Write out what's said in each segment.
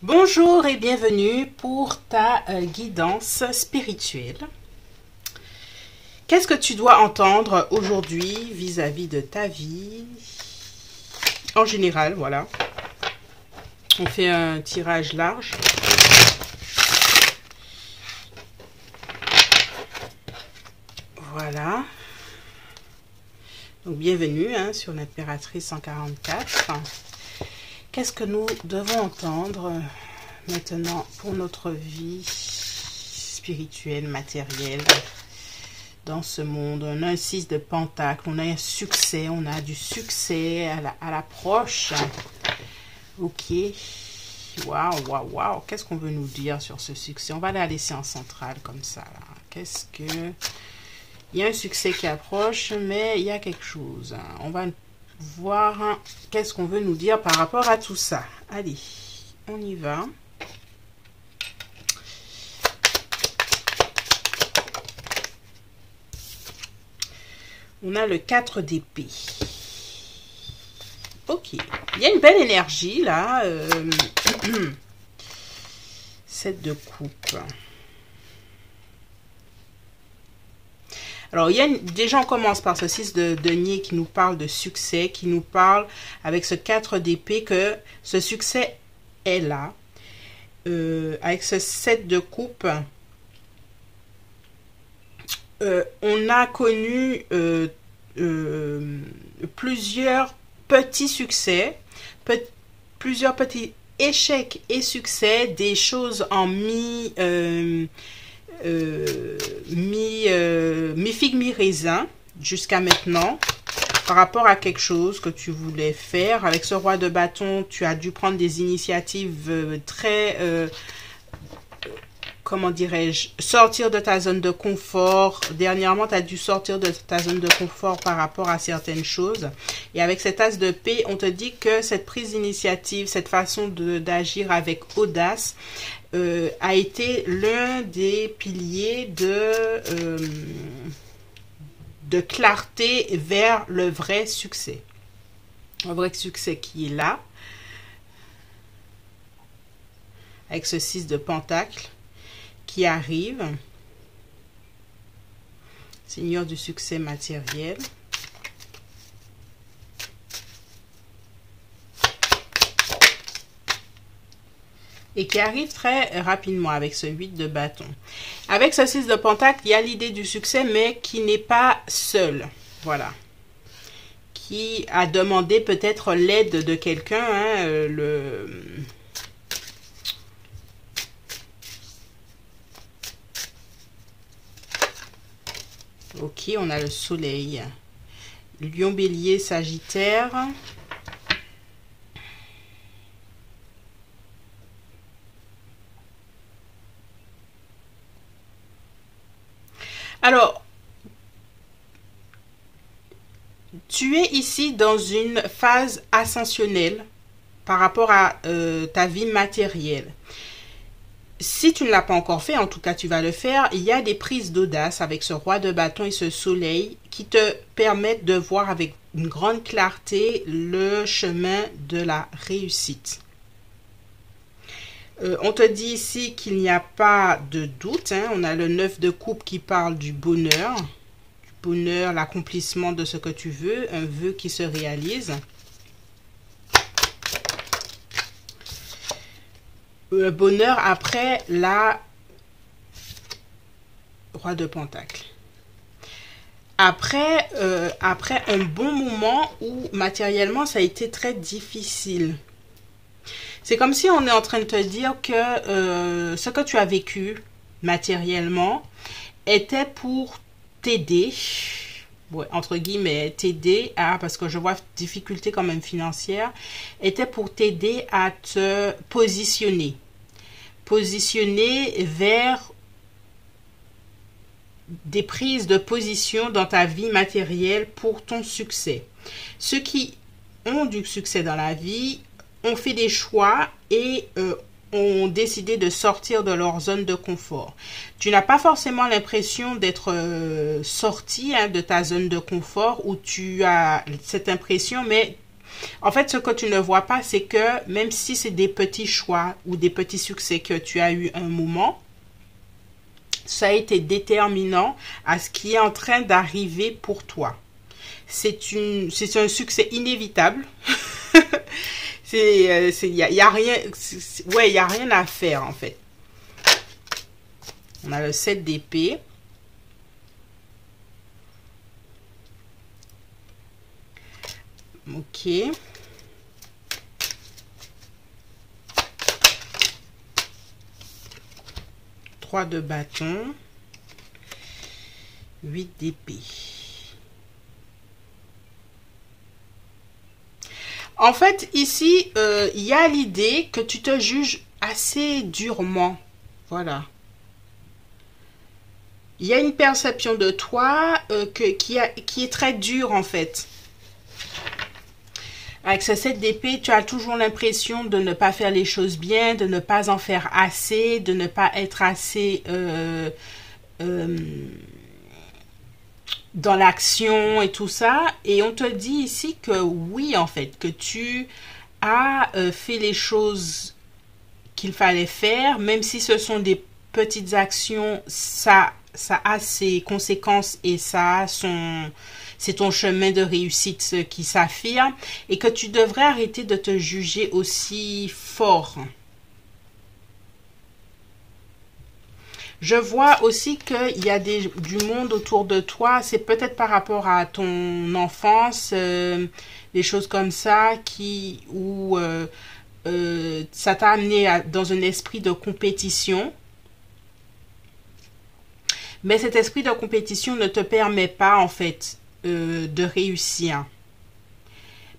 Bonjour et bienvenue pour ta guidance spirituelle. Qu'est-ce que tu dois entendre aujourd'hui vis-à-vis de ta vie? En général, voilà. On fait un tirage large. Voilà. Donc, bienvenue sur l'Impératrice 144. Qu'est-ce que nous devons entendre maintenant pour notre vie spirituelle, matérielle dans ce monde? On a un 6 de Pentacle, on a un succès, on a du succès à l'approche. Ok. Waouh, waouh, waouh. Qu'est-ce qu'on veut nous dire sur ce succès? On va la laisser en centrale comme ça. Qu'est-ce que... Il y a un succès qui approche, mais il y a quelque chose. On va voir qu'est-ce qu'on veut nous dire par rapport à tout ça. Allez, on y va. On a le 4 d'épée. Ok, il y a une belle énergie là. 7 de coupe. Alors, déjà, on commence par ce 6 de denier qui nous parle de succès, qui nous parle avec ce 4 d'épée que ce succès est là. Avec ce 7 de coupe, on a connu plusieurs petits succès, plusieurs petits échecs et succès, des choses en mi-figue, mi-raisin jusqu'à maintenant par rapport à quelque chose que tu voulais faire. Avec ce roi de bâton, tu as dû prendre des initiatives très, comment dirais-je, sortir de ta zone de confort. Dernièrement, tu as dû sortir de ta zone de confort par rapport à certaines choses. Et avec cet as de paix, on te dit que cette prise d'initiative, cette façon d'agir avec audace, a été l'un des piliers de clarté vers le vrai succès. Un vrai succès qui est là. Avec ce 6 de Pentacle qui arrive. Seigneur du succès matériel. Et qui arrive très rapidement avec ce 8 de bâton. Avec ce 6 de pentacle, il y a l'idée du succès, mais qui n'est pas seul. Voilà. Qui a demandé peut-être l'aide de quelqu'un. Ok, on a le soleil. Lion, bélier, sagittaire. Alors, tu es ici dans une phase ascensionnelle par rapport à ta vie matérielle. Si tu ne l'as pas encore fait, en tout cas tu vas le faire, il y a des prises d'audace avec ce roi de bâton et ce soleil qui te permettent de voir avec une grande clarté le chemin de la réussite. On te dit ici qu'il n'y a pas de doute. On a le 9 de coupe qui parle du bonheur. Du bonheur, l'accomplissement de ce que tu veux. Un vœu qui se réalise. Le bonheur après la roi de pentacle. Après un bon moment où matériellement ça a été très difficile. C'est comme si on est en train de te dire que ce que tu as vécu matériellement était pour t'aider, ouais, entre guillemets, t'aider à, parce que je vois difficulté quand même financière, était pour t'aider à te positionner vers des prises de position dans ta vie matérielle pour ton succès. Ceux qui ont du succès dans la vie ont fait des choix et ont décidé de sortir de leur zone de confort. Tu n'as pas forcément l'impression d'être sorti de ta zone de confort où tu as cette impression, mais En fait, ce que tu ne vois pas, c'est que même si c'est des petits choix ou des petits succès que tu as eu un moment, ça a été déterminant à ce qui est en train d'arriver pour toi. C'est un succès inévitable. Y a rien, ouais, y a rien à faire en fait. On a le 7 d'épée. Ok. 3 de bâton. 8 d'épée. En fait, ici, il y a l'idée que tu te juges assez durement. Voilà. Il y a une perception de toi qui est très dure, en fait. Avec ce 7 d'épée, tu as toujours l'impression de ne pas faire les choses bien, de ne pas en faire assez, de ne pas être assez dans l'action et tout ça. Et on te dit ici que oui, en fait, que tu as fait les choses qu'il fallait faire, même si ce sont des petites actions, ça a ses conséquences et c'est ton chemin de réussite qui s'affirme, et que tu devrais arrêter de te juger aussi fort. Je vois aussi qu'il y a du monde autour de toi, c'est peut-être par rapport à ton enfance, des choses comme ça, où ça t'a amené dans un esprit de compétition. Mais cet esprit de compétition ne te permet pas, en fait, de réussir.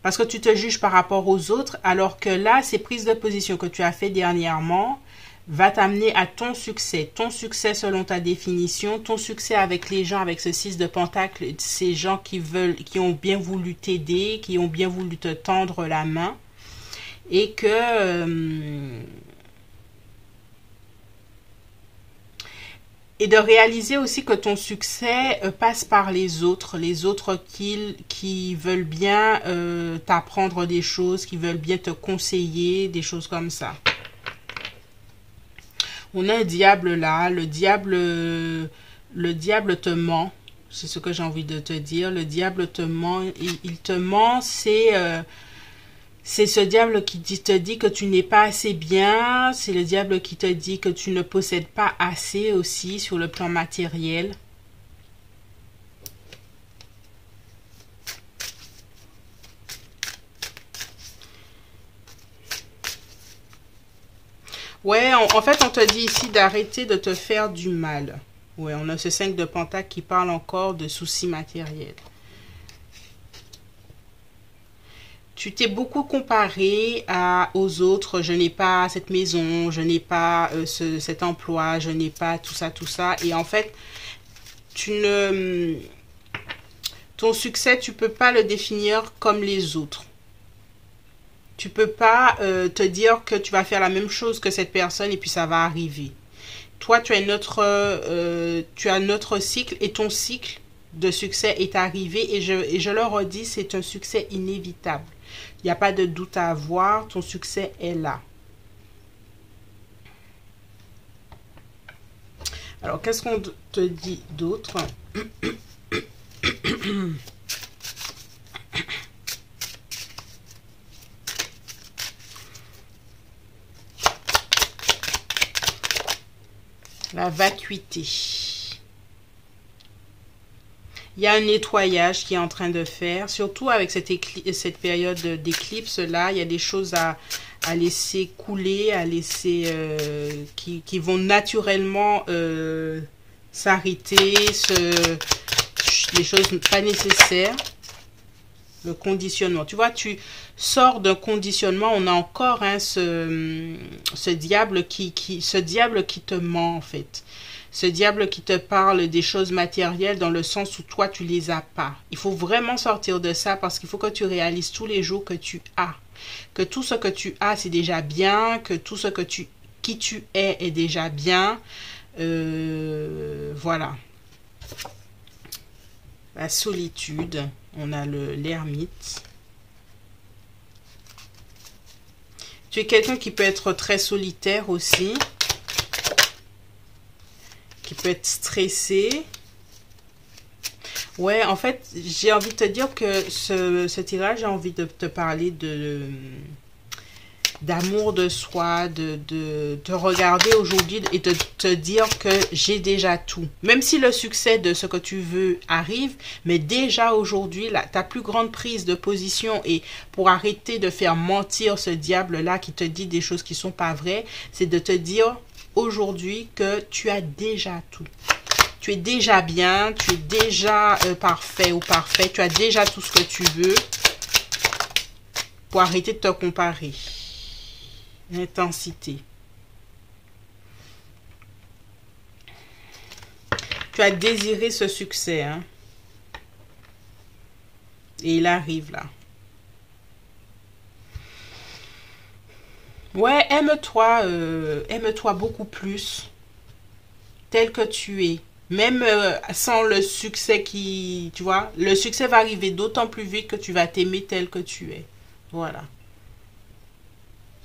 Parce que tu te juges par rapport aux autres, alors que là, ces prises de position que tu as fait dernièrement va t'amener à ton succès selon ta définition, ton succès avec les gens, avec ce 6 de pentacle, ces gens qui ont bien voulu t'aider, qui ont bien voulu te tendre la main, et que et de réaliser aussi que ton succès passe par les autres qui veulent bien t'apprendre des choses, qui veulent bien te conseiller, des choses comme ça. On a un diable là, le diable te ment, c'est ce que j'ai envie de te dire. Le diable te ment, il te ment, c'est ce diable qui te dit que tu n'es pas assez bien, c'est le diable qui te dit que tu ne possèdes pas assez aussi sur le plan matériel. Ouais, en fait, on te dit ici d'arrêter de te faire du mal. Ouais, on a ce 5 de pentacle qui parle encore de soucis matériels. Tu t'es beaucoup comparé aux autres. Je n'ai pas cette maison, je n'ai pas cet emploi, je n'ai pas tout ça. Et en fait, ton succès, tu peux pas le définir comme les autres. Tu peux pas te dire que tu vas faire la même chose que cette personne et puis ça va arriver. Toi, tu as notre cycle, et ton cycle de succès est arrivé, et je le redis, c'est un succès inévitable. Il n'y a pas de doute à avoir, ton succès est là. Alors, qu'est-ce qu'on te dit d'autre? La vacuité. Il y a un nettoyage qui est en train de faire, surtout avec cette période d'éclipse là. Il y a des choses à laisser couler, à laisser qui vont naturellement s'arrêter, les choses pas nécessaires. Le conditionnement. Tu vois, tu sors d'un conditionnement. On a encore ce diable qui te ment en fait. Ce diable qui te parle des choses matérielles dans le sens où toi, tu les as pas. Il faut vraiment sortir de ça, parce qu'il faut que tu réalises tous les jours que tu as. Que tout ce que tu as, c'est déjà bien. Que tout ce qui tu es déjà bien. Voilà. La solitude. On a l'ermite. Tu es quelqu'un qui peut être très solitaire aussi. Qui peut être stressé. Ouais, en fait, j'ai envie de te dire que ce tirage, j'ai envie de te parler d'amour de soi, de te regarder aujourd'hui et de te dire que j'ai déjà tout. Même si le succès de ce que tu veux arrive, mais déjà aujourd'hui, ta plus grande prise de position et pour arrêter de faire mentir ce diable-là qui te dit des choses qui sont pas vraies, c'est de te dire aujourd'hui que tu as déjà tout. Tu es déjà bien, tu es déjà parfait ou parfait, tu as déjà tout ce que tu veux pour arrêter de te comparer. L'intensité. Tu as désiré ce succès, hein? Et il arrive là. Ouais, aime-toi, aime-toi beaucoup plus, tel que tu es. Même sans le succès qui, tu vois, le succès va arriver d'autant plus vite que tu vas t'aimer tel que tu es. Voilà.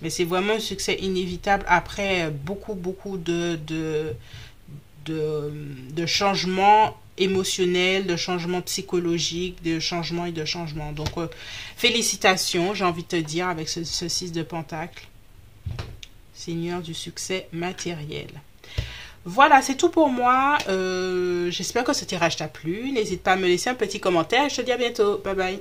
Mais c'est vraiment un succès inévitable après beaucoup de changements émotionnels, de changements psychologiques, de changements et de changements. Donc, félicitations, j'ai envie de te dire, avec ce 6 de Pentacle. Seigneur du succès matériel. Voilà, c'est tout pour moi. J'espère que ce tirage t'a plu. N'hésite pas à me laisser un petit commentaire. Je te dis à bientôt. Bye bye.